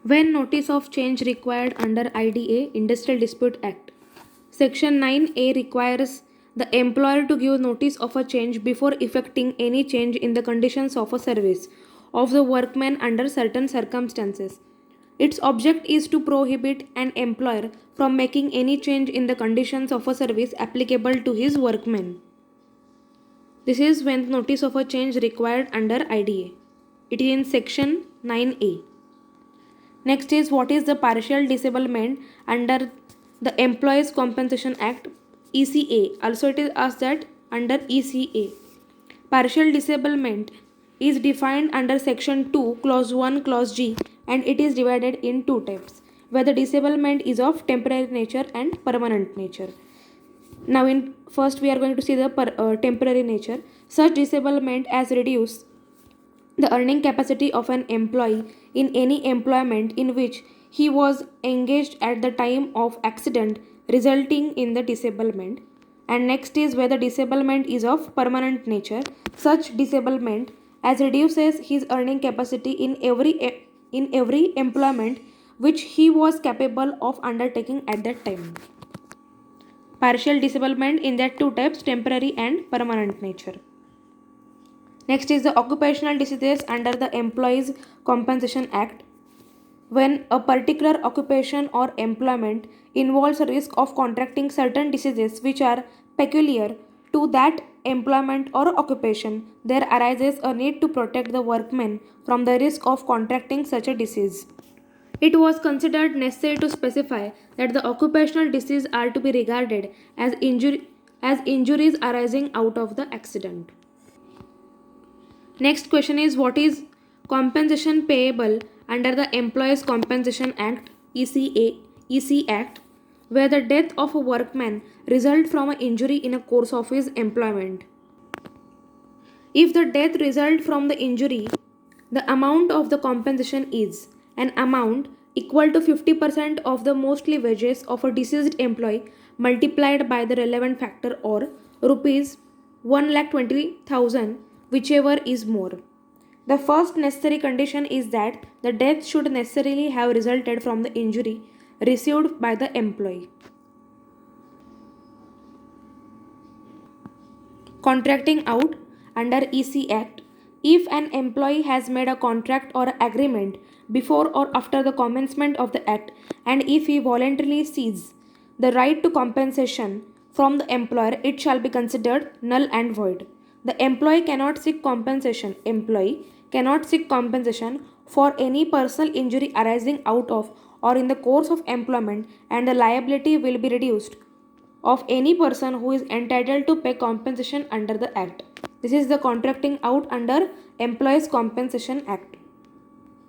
When notice of change required under IDA Industrial Dispute Act. Section 9A requires the employer to give notice of a change before effecting any change in the conditions of a service of the workman under certain circumstances. Its object is to prohibit an employer from making any change in the conditions of a service applicable to his workmen. This is when notice of a change required under IDA. It is in section 9A. Next is what is the partial disablement under the Employees Compensation Act ECA. Also it is asked that under ECA. Partial disablement is defined under section 2 clause 1 clause G and it is divided in two types where the disablement is of temporary nature and permanent nature. Now in first we are going to see the temporary nature. Such disablement as reduce the earning capacity of an employee in any employment in which he was engaged at the time of accident resulting in the disablement. And next is where the disablement is of permanent nature. Such disablement as reduces his earning capacity in every employment which he was capable of undertaking at that time. Partial disablement in that two types, temporary and permanent nature. Next is the occupational diseases under the Employees Compensation Act. When a particular occupation or employment involves a risk of contracting certain diseases which are peculiar to that employment or occupation, there arises a need to protect the workmen from the risk of contracting such a disease. It was considered necessary to specify that the occupational diseases are to be regarded as injuries arising out of the accident. Next question is what is compensation payable under the Employees Compensation Act EC Act where the death of a workman result from an injury in a course of his employment. If the death result from the injury, the amount of the compensation is an amount equal to 50% of the mostly wages of a deceased employee multiplied by the relevant factor or rupees 1,20,000 whichever is more. The first necessary condition is that the death should necessarily have resulted from the injury received by the employee. Contracting out under EC Act. If an employee has made a contract or agreement before or after the commencement of the act and if he voluntarily ceases the right to compensation from the employer, it shall be considered null and void. The employee cannot seek compensation. Employee cannot seek compensation for any personal injury arising out of or in the course of employment, and the liability will be reduced of any person who is entitled to pay compensation under the Act. This is the contracting out under Employees Compensation Act.